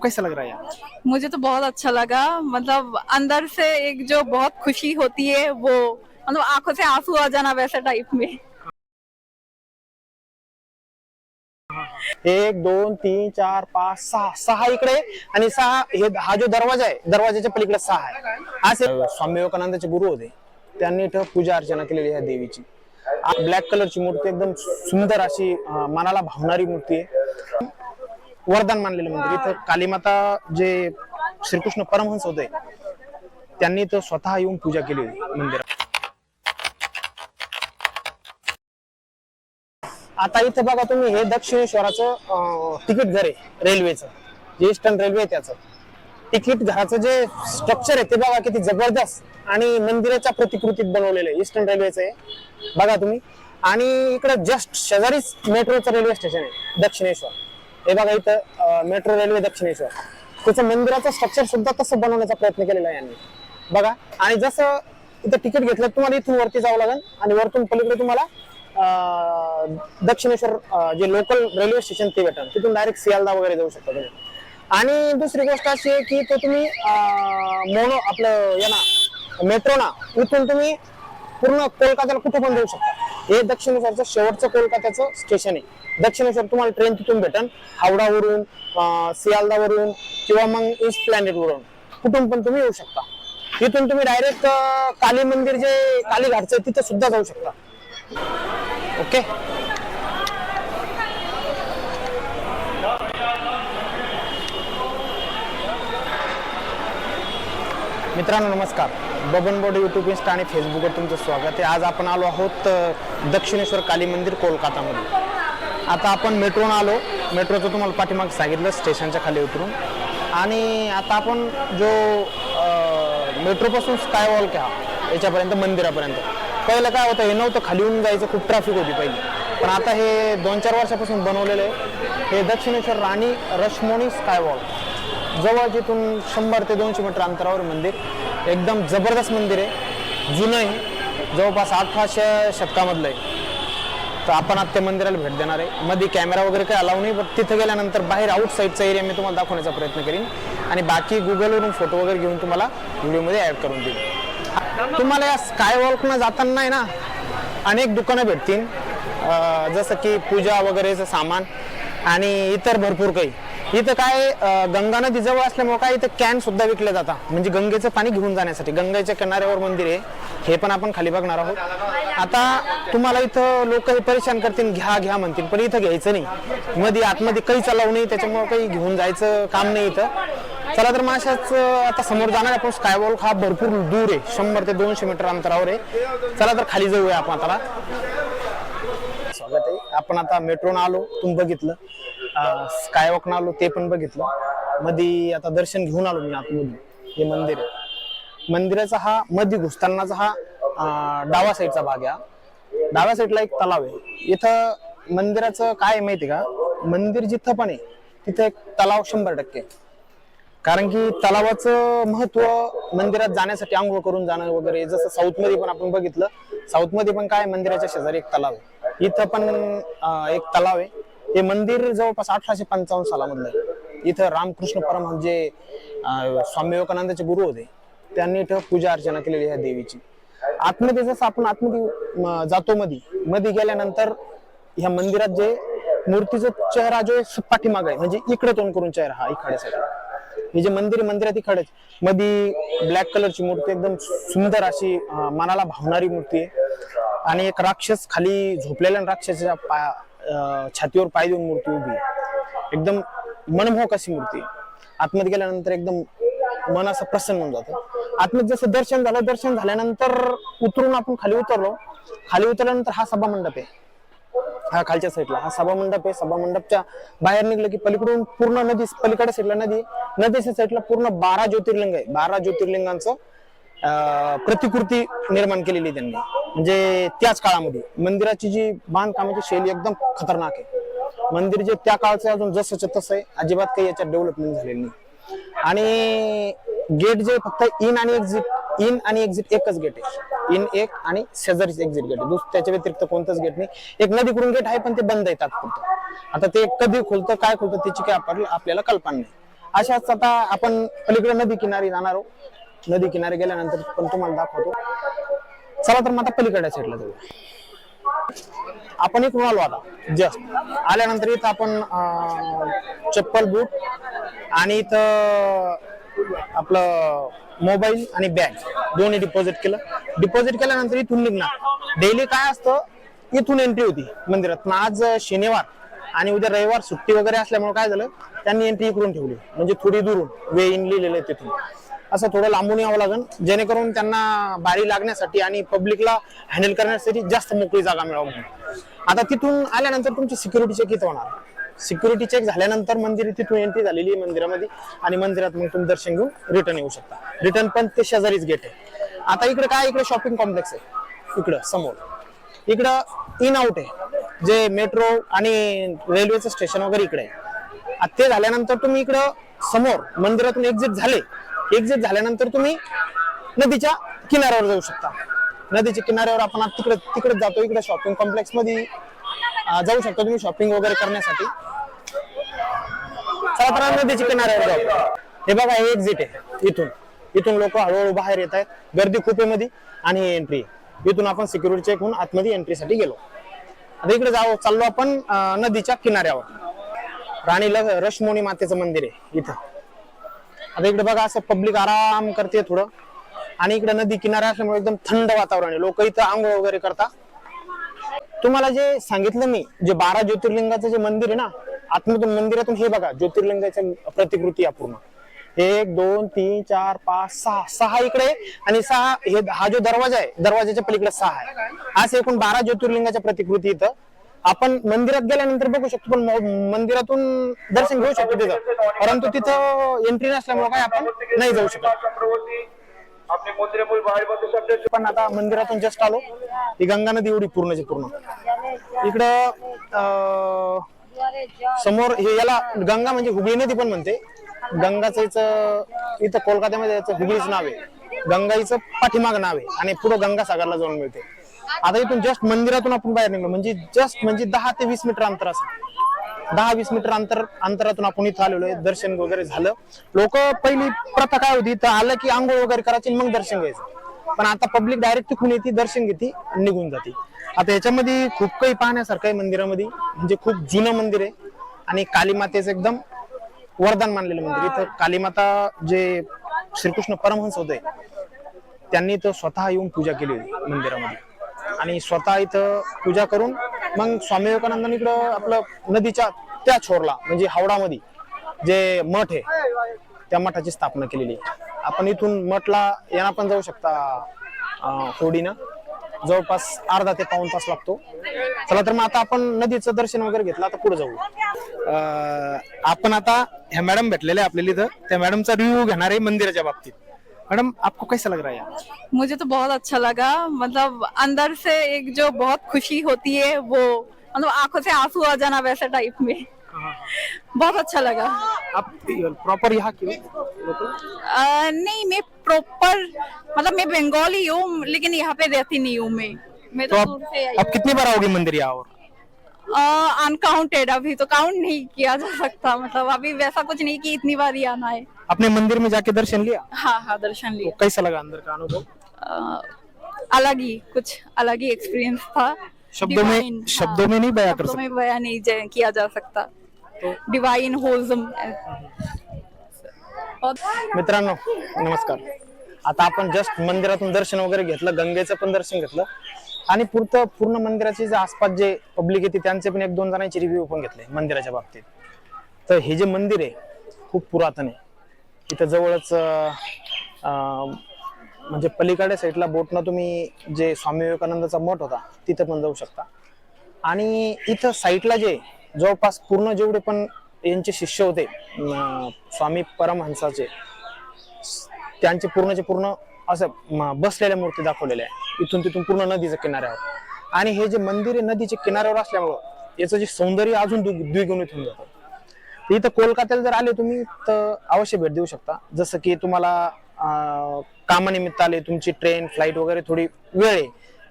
कैसा लग रहा है यार? मुझे तो बहुत अच्छा लगा। मतलब अंदर से एक जो बहुत खुशी होती है वो, मतलब आंखों से आंसू आ जाना वैसे टाइप में। एक दोन तीन चार पाच सहा, सहा इकडे आणि सहा हे हा जो दरवाजा आहे दरवाजाच्या पलीकडे सहा आहे. असे स्वामी विवेकानंदाचे गुरु होते, त्यांनी इथं पूजा अर्चना केलेली आहे देवीची. ब्लॅक कलरची मूर्ती एकदम सुंदर अशी मनाला भावणारी मूर्ती आहे. वरदान मानलेलं मंदिर. इथं कालीमाता जे श्रीकृष्ण परमहंस होते त्यांनी तर स्वतः येऊन पूजा केली होती मंदिरात. आता इथे बघा तुम्ही, हे दक्षिणेश्वराचं तिकीट घर आहे रेल्वेचं, जे ईस्टर्न रेल्वे त्याचं तिकीट घराचं जे स्ट्रक्चर आहे ते बघा किती जबरदस्त आणि मंदिराच्या प्रतिकृतीत बनवलेलं आहे. ईस्टर्न रेल्वेचं आहे बघा तुम्ही. आणि इकडे जस्ट शेजारीच मेट्रोचं रेल्वे स्टेशन आहे दक्षिणेश्वर. हे बघा इथं मेट्रो रेल्वे दक्षिणेश्वर, त्याचं मंदिराचं स्ट्रक्चर सुद्धा तसं बनवण्याचा प्रयत्न केलेला आहे यांनी बघा. आणि जसं इथं तिकीट घेतलं तुम्हाला इथून वरती जावं लागेल आणि वरतून पलीकडे तुम्हाला दक्षिणेश्वर जे लोकल रेल्वे स्टेशन ते भेटेल, तिथून डायरेक्ट सियालदा वगैरे जाऊ शकता तुम्ही. आणि दुसरी गोष्ट अशी आहे की तो तुम्ही मोनो आपलं या ना मेट्रो ना इथून तुम्ही पूर्ण कोलकात्याला कुठे पण जाऊ शकता. हे दक्षिणेश्वरचं शेवटचं कोलकात्याचं स्टेशन आहे. दक्षिणेश्वर तुम्हाला ट्रेन तिथून भेटेल, हावडावरून सियालदावरून किंवा मग ईस्ट प्लॅनेट वरून कुठून पण तुम्ही येऊ शकता. तिथून तुम्ही डायरेक्ट काली मंदिर जे कालीघाटचं तिथे सुद्धा जाऊ शकता. ओके. मित्रांनो नमस्कार. बबन बोर्ड यूट्यूब, इंस्टा आणि फेसबुकवर तुमचं स्वागत आहे. आज आपण आलो आहोत दक्षिणेश्वर काली मंदिर कोलकातामध्ये. आता आपण मेट्रोनं आलो. मेट्रोचं तुम्हाला पाठीमाग सांगितलं स्टेशनच्या खाली उतरून. आणि आता आपण जो मेट्रोपासून स्काय वॉक आहे याच्यापर्यंत मंदिरापर्यंत. पहिलं काय होतं, हे नव्हतं, खाली येऊन जायचं, खूप ट्रॅफिक होती पहिली. पण आता हे 2-4 वर्षापासून बनवलेलं आहे. हे दक्षिणेश्वर राणी रश्मोनी स्काय वॉक, जवळ जिथून 100 ते 200 मीटर अंतरावर मंदिर. एकदम जबरदस्त मंदिर आहे, जुनं आहे, जवळपास 1800 शतकामधलं आहे. तर आपण आता त्या मंदिराला भेट देणार आहे. मध्ये कॅमेरा वगैरे काही अलाव नाही, पण तिथे गेल्यानंतर बाहेर आउटसाईडचा एरिया मी तुम्हाला दाखवण्याचा प्रयत्न करीन आणि बाकी गुगलवरून फोटो वगैरे घेऊन तुम्हाला व्हिडिओमध्ये ॲड करून देईन. तुम्हाला या स्काय वॉकनं जाताना आहे ना अनेक दुकानं भेटतील, जसं की पूजा वगैरेचं सामान आणि इतर भरपूर काही. इथं काय गंगा नदी जवळ असल्यामुळे काय इथं कॅन सुद्धा विकले जातात, म्हणजे गंगेचं पाणी घेऊन जाण्यासाठी. गंगेच्या किनाऱ्यावर मंदिर आहे, हे पण आपण खाली बघणार आहोत. आता तुम्हाला इथं लोक हे परेशान करतील, घ्या घ्या म्हणतील, पण इथं घ्यायचं नाही. मध्ये आतमध्ये काही चालव नाही, त्याच्यामुळे काही घेऊन जायचं काम नाही इथं. चला तर मग अशाच आता समोर जाणार आपण. स्काय वॉक हा भरपूर दूर आहे, 100 ते 200 मीटर अंतरावर आहे. चला तर खाली जाऊया आपण. आता स्वागत आहे. आपण आता मेट्रोनं आलो, तुम्ही बघितलं, स्काय वॉकनं आलो ते पण बघितलं. मध्ये आता दर्शन घेऊन आलो मी आतमध्ये. हे मंदिर आहे. मंदिराचा हा मध्ये घुसतानाचा हा डावा साईडचा भाग आहे. डाव्या साईडला एक तलाव आहे. इथं मंदिराचं काय माहिती का, मंदिर जिथं पण आहे तिथं एक तलाव 100% आहे. कारण की तलावाचं महत्व मंदिरात जाण्यासाठी, आंघोळ करून जाणं वगैरे. जसं साऊथ मध्ये पण आपण बघितलं, साऊथ मध्ये पण काय मंदिराच्या शेजारी एक तलाव आहे, इथं पण एक तलाव आहे. हे मंदिर जवळपास 1855 सालामधलं आहे. इथं रामकृष्ण परमहंस जे स्वामी विवेकानंदाचे गुरु होते त्यांनी इथं पूजा अर्चना केलेली आहे देवीची. आतमध्ये जसं आपण आतमध्ये जातो, मध्ये गेल्यानंतर ह्या मंदिरात जे मूर्तीचा चेहरा जो पाठीमाग आहे, म्हणजे इकडे तोंड करून चेहरा हा इकडेसाठी. हे जे मंदिरात इकडेच मध्ये ब्लॅक कलरची मूर्ती, एकदम सुंदर अशी मनाला भावणारी मूर्ती आहे. आणि एक राक्षस खाली झोपलेल्या राक्षसाच्या छातीवर पाय देऊन मूर्ती उभी आहे. एकदम मनमोहक अशी मूर्ती. आतमध्ये गेल्यानंतर एकदम मन असं प्रसन्न होऊन जातं. आतमध्ये जसं दर्शन झालं, दर्शन झाल्यानंतर उतरून आपण खाली उतरलो. खाली उतरल्यानंतर हा सभा मंडप आहे, हा खालच्या साईडला हा सभा मंडप आहे. सभा मंडपच्या बाहेर निघलं की पलीकडून पूर्ण नदी, पलीकडे साईडला नदीच्या साईडला पूर्ण 12 ज्योतिर्लिंग आहे. 12 ज्योतिर्लिंगांचं प्रतिकृती निर्माण केलेली त्यांनी, म्हणजे त्याच काळामध्ये. मंदिराची जी बांधकामाची शैली एकदम खतरनाक आहे. मंदिर जे त्या काळचं अजून जसंच तसं आहे, अजिबात काही याच्यात डेव्हलपमेंट झालेली नाही. आणि गेट जे फक्त इन आणि एक्झिट एकच गेट आहे. इन एक आणि शेजारीच एक्झिट गेट आहे, त्याच्या व्यतिरिक्त कोणतंच गेट नाही. एक नदीकडून गेट आहे, पण ते बंद आहे तात्पुरतं. आता ते कधी खुलतं काय खुलतं त्याची काय आपल्याला कल्पना नाही. अशाच आता आपण पलीकडे नदी किनारी जाणार आहोत. नदी किनारी गेल्यानंतर पण तुम्हाला दाखवतो. चला तर मग आता पलीकडच्या साईडला जाऊया. आपण इकडून आलो आता जस्ट आल्यानंतर इथं आपण चप्पल बूट आणि इथं आपलं मोबाईल आणि बॅग दोन्ही डिपॉझिट केलं. डिपॉझिट केल्यानंतर इथून निघणार. डेली काय असतं इथून एंट्री होती मंदिरात, पण आज शनिवार आणि उद्या रविवार सुट्टी वगैरे असल्यामुळे काय झालं त्यांनी एंट्री इकडून ठेवली, म्हणजे थोडी दुरून वे इन लिहिलेलं आहे तिथून. असं थोडं लांबून यावं लागेल जेणेकरून त्यांना बारी लागण्यासाठी आणि पब्लिकला हँडल करण्यासाठी जास्त मोकळी जागा मिळावं म्हणून. आता तिथून आल्यानंतर तुमची सिक्युरिटी चेक इथं होणार. सिक्युरिटी चेक झाल्यानंतर मंदिर तिथून एंट्री झालेली आहे मंदिरामध्ये आणि मंदिरात मग तुम्ही दर्शन घेऊन रिटर्न येऊ शकता. रिटर्न पण ते शेजारीच गेट आहे. आता इकडे काय इकडे शॉपिंग कॉम्प्लेक्स आहे इकडं समोर. इकडं इन आउट आहे जे मेट्रो आणि रेल्वेचं स्टेशन वगैरे इकडे आहे. आता ते झाल्यानंतर तुम्ही इकडं समोर मंदिरातून एक्झिट झाल्यानंतर तुम्ही नदीच्या किनाऱ्यावर जाऊ शकता. नदीच्या किनाऱ्यावर आपण आता तिकडे जातो. इकडे शॉपिंग कॉम्प्लेक्स मध्ये जाऊ शकता तुम्ही शॉपिंग वगैरे करण्यासाठी. चला तर नदीच्या किनाऱ्यावर जाऊ. हे बघा हे एक्झिट आहे. इथून लोक हळूहळू बाहेर येत आहेत. गर्दी खूप आहे मध्ये आणि एंट्री. इथून आपण सिक्युरिटी चेक होऊन आतमध्ये एंट्रीसाठी गेलो. आता इकडे चाललो आपण नदीच्या किनाऱ्यावर. राणी रश्मोनी मातेचं मंदिर आहे इथं. आता इकडे बघा असं पब्लिक आराम करते थोडं आणि इकडे नदी किनारा असल्यामुळे एकदम थंड वातावरण आहे. लोक इथं आंघोळ वगैरे करतात. तुम्हाला जे सांगितलं मी जे 12 ज्योतिर्लिंगाचं जे मंदिर आहे ना आतमधून मंदिरातून हे बघा ज्योतिर्लिंगाच्या प्रतिकृती अपूर्ण 1 2 3 4 5 6 इकडे आणि 6 हा जो दरवाजा आहे दरवाजाच्या पलीकडे 6 आहे. असे एकूण 12 ज्योतिर्लिंगाच्या प्रतिकृती इथं आपण मंदिरात गेल्यानंतर बघू शकतो. पण मंदिरातून दर्शन घेऊ शकतो तिथं, परंतु तिथं एंट्री नसल्यामुळे काय आपण नाही जाऊ शकत. पण आता मंदिरातून जस्ट आलो. ही गंगा नदी एवढी पूर्णची पूर्ण इकडं समोर हे याला गंगा म्हणजे हुगळी नदी पण म्हणते. गंगाचं इथं कोलकात्यामध्ये याचं हुगळीच नाव आहे. गंगाईचं पाठीमाग नाव आहे आणि पुढं गंगासागरला जाऊन मिळते. आता इथून जस्ट मंदिरातून आपण बाहेर निघलो म्हणजे जस्ट म्हणजे 10 ते 20 मीटर अंतर असं 10-20 मीटर अंतरातून आपण इथं आलेलो आहे. दर्शन वगैरे झालं. लोक पहिली प्रथा काय होती इथं आलं की आंघोळ वगैरे करायची मग दर्शन घ्यायचं. पण आता पब्लिक डायरेक्ट तिकडून येते दर्शन घेते आणि निघून जाते. आता याच्यामध्ये खूप काही पाहण्यासारखं आहे मंदिरामध्ये. म्हणजे खूप जुनं मंदिर आहे आणि कालीमातेचं एकदम वरदान मानलेलं मंदिर. इथं कालीमाता जे श्रीकृष्ण परमहंस होते त्यांनी इथं स्वतः येऊन पूजा केली होती मंदिरामध्ये आणि स्वतः इथं पूजा करून मग स्वामी विवेकानंदांनी इकडं आपलं नदीच्या त्या छोरला म्हणजे हावडामध्ये जे मठ आहे त्या मठाची स्थापना केलेली आहे. आपण इथून मठला यांना पण जाऊ शकता होडीनं. जवळपास अर्धा ते पाऊण तास लागतो. चला तर मग आता आपण नदीचं दर्शन वगैरे घेतलं. आता पुढे जाऊ. आपण आता ह्या मॅडम भेटलेल्या आपल्याला इथं. त्या मॅडमचा रिव्ह्यू घेणार आहे मंदिराच्या बाबतीत. मैडम आपको कैसा लग रहा है यार? मुझे तो बहुत अच्छा लगा. मतलब अंदर से एक जो बहुत खुशी होती है वो मतलब आंखों से आंसू आ जाना वैसे टाइप में बहुत अच्छा लगा. आप प्रॉपर यहाँ की नहीं मैं प्रॉपर मतलब मैं बंगाली हूँ लेकिन यहाँ पे रहती नहीं हूँ मैं तो तो दूर से आई आप कितनी बार आओगे मंदिर यहाँ? और अनकाउंटेड. अभी तो काउंट नहीं किया जा सकता. मतलब अभी वैसा कुछ नहीं कि इतनी बार ही आना है. आपने मंदिर में जाके दर्शन लिया? हाँ दर्शन तो लिया. कैसा लगा अंदर का अनुभव? कुछ अलग ही एक्सपीरियंस था. शब्दों में नहीं बयां कर शब्दों सकते. में बयान नहीं किया जा सकता. Divine wholesome. मित्रांनो नमस्कार. आता आपण जस्ट मंदिरातून दर्शन वगैरे घेतलं. गंगेचं पण दर्शन घेतलं आणि पूर्ण मंदिराचे जे आसपास जे पब्लिक येते त्यांचे पण 1-2 जणांचे रिव्ह्यू पण घेतले मंदिराच्या बाबतीत. तर हे जे मंदिर आहे खूप पुरातन आहे. इथं जवळच म्हणजे पलीकडे साईडला बोटनं तुम्ही जे स्वामी विवेकानंदाचा मठ होता तिथं पण जाऊ शकता. आणि इथं साईडला जे जवळपास पूर्ण जेवढे पण यांचे शिष्य होते स्वामी परमहंसाचे त्यांचे पूर्णचे पूर्ण असं बसलेल्या मूर्ती दाखवलेल्या आहे. इथून तिथून पूर्ण नदीच्या किनाऱ्यावर. आणि हे जे मंदिर आहे नदीच्या किनाऱ्यावर असल्यामुळं याचं जे सौंदर्य अजून द्विगुणित होऊन जातं. इथं कोलकात्याला जर आले तुम्ही तर अवश्य भेट देऊ शकता. जसं की तुम्हाला कामानिमित्त आले तुमची ट्रेन फ्लाईट वगैरे थोडी वेळ आहे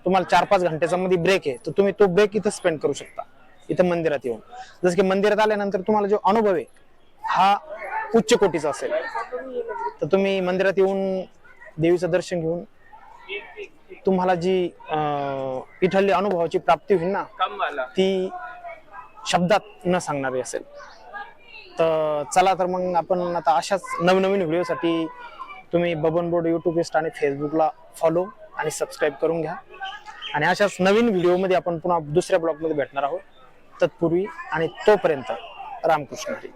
तुम्हाला 4-5 घंट्याचा मध्ये ब्रेक आहे तर तुम्ही तो ब्रेक इथं स्पेंड करू शकता इथं मंदिरात येऊन. जसं की मंदिरात आल्यानंतर तुम्हाला जो अनुभव आहे हा उच्च कोटीचं असेल. तर तुम्ही मंदिरात येऊन देवीचं दर्शन घेऊन तुम्हाला जी इथली अनुभवाची प्राप्ती होईल ना, ती शब्दात न सांगणारी असेल. तर चला तर मग आपण आता अशाच नवनवीन व्हिडिओसाठी तुम्ही बबन बोर्ड यूट्यूब इंस्टा आणि फेसबुकला फॉलो आणि सबस्क्राईब करून घ्या. आणि अशाच नवीन व्हिडिओमध्ये आपण पुन्हा दुसऱ्या ब्लॉगमध्ये भेटणार आहोत. तत्पूर्वी आणि तोपर्यंत रामकृष्ण हरी.